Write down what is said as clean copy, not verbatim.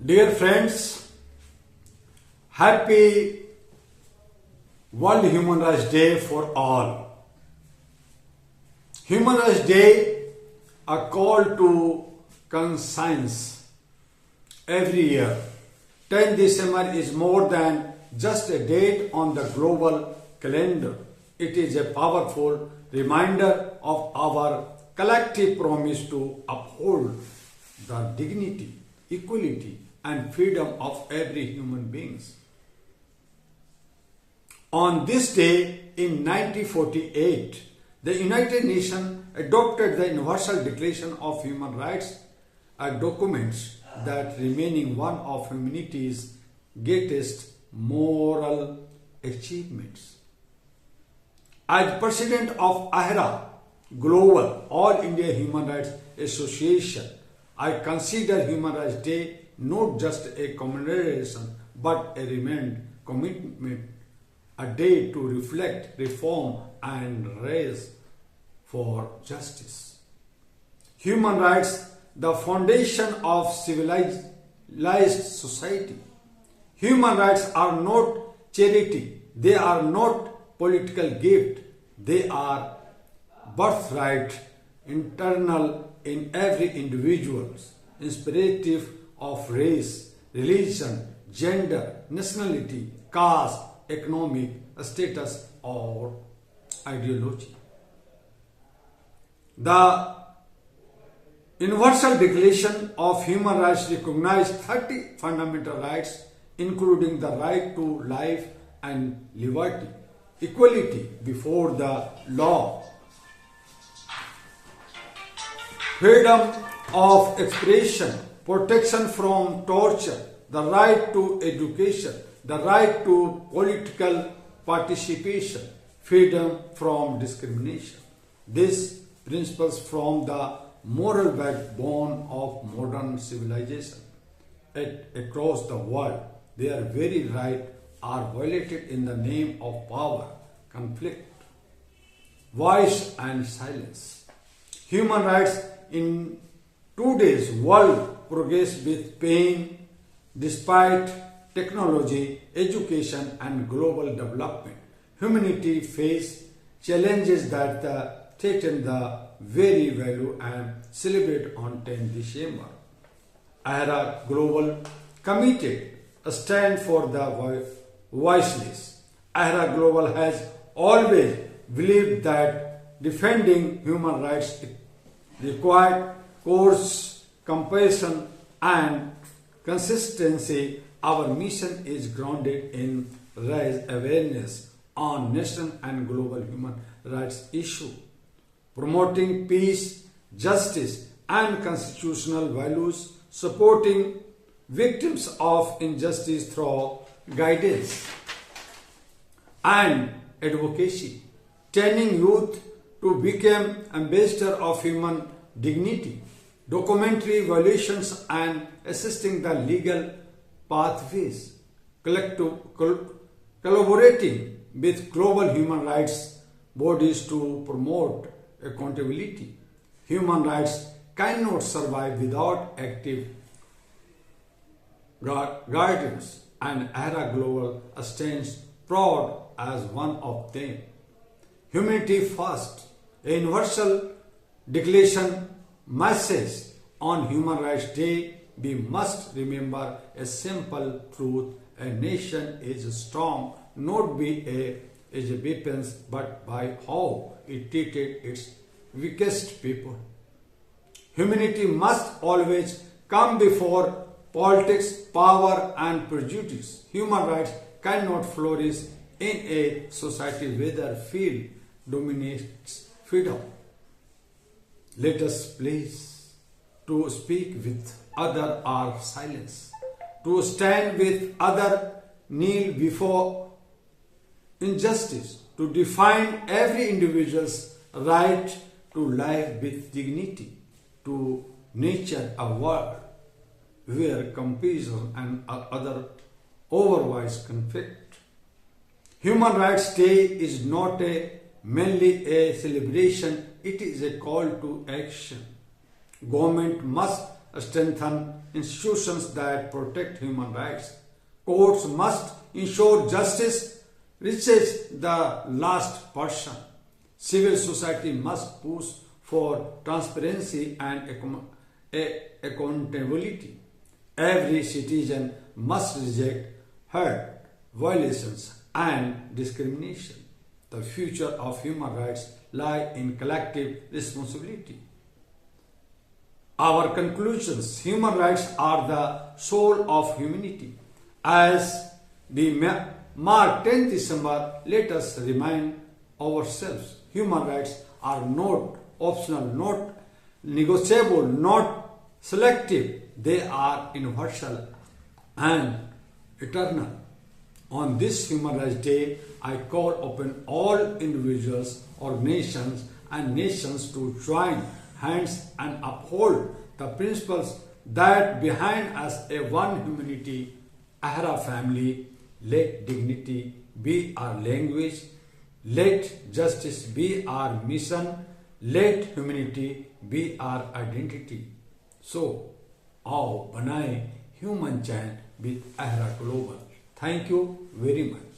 Dear friends, happy World Human Rights Day for all. Human Rights Day, a call to conscience every year. 10 December is more than just a date on the global calendar. It is a powerful reminder of our collective promise to uphold the dignity, equality, and freedom of every human being. On this day in 1948, the United Nations adopted the Universal Declaration of Human Rights, a document that remaining one of humanity's greatest moral achievements. As President of AHRA, Global All India Human Rights Association, I consider Human Rights Day not just a commemoration but a remained commitment, a day to reflect, reform, and raise for justice. Human rights, the foundation of civilized society. Human rights are not charity, they are not political gift, they are birthright, internal in every individual, irrespective of race, religion, gender, nationality, caste, economic status, or ideology. The Universal Declaration of Human Rights recognizes 30 fundamental rights, including the right to life and liberty, equality before the law, freedom of expression, protection from torture, the right to education, the right to political participation, freedom from discrimination. These principles form the moral backbone of modern civilization. Across the world, their very rights are violated in the name of power, conflict, voice, and silence. Human rights in today's world progress with pain despite technology, education, and global development. Humanity faces challenges that threaten the very value and celebrate on 10 December. AHRA Global committed a stand for the voiceless. AHRA Global has always believed that defending human rights required courage, compassion, and consistency. Our mission is grounded in raise awareness on national and global human rights issues, promoting peace, justice, and constitutional values, supporting victims of injustice through guidance and advocacy, training youth to become ambassadors of human dignity, documentary violations, and assisting the legal pathways, collaborating with global human rights bodies to promote accountability. Human rights cannot survive without active guidance, and AHRA Global stands proud as one of them. Humanity first, a universal declaration message on Human Rights Day. We must remember a simple truth: a nation is strong not by its weapons but by how it treated its weakest people. Humanity must always come before politics, power, and prejudice. Human rights cannot flourish in a society where fear dominates freedom. Let us please to speak with other or silence, to stand with other, kneel before injustice, to define every individual's right to life with dignity, to nurture a world where compassion and other overwise conflict. Human Rights Day is not merely a celebration, it is a call to action. Government must strengthen institutions that protect human rights. Courts must ensure justice reaches the last person. Civil society must push for transparency and accountability. Every citizen must reject hurt, violations, and discrimination. The future of human rights lies in collective responsibility. Our conclusions: human rights are the soul of humanity. As we mark 10th December, let us remind ourselves human rights are not optional, not negotiable, not selective. They are universal and eternal. On this Human Rights Day, I call upon all individuals, organizations, and nations to join hands and uphold the principles that behind us a one humanity, Ahera family. Let dignity be our language, let justice be our mission, let humanity be our identity. So, आओ बनाएं human chain with Ahera Global. Thank you very much.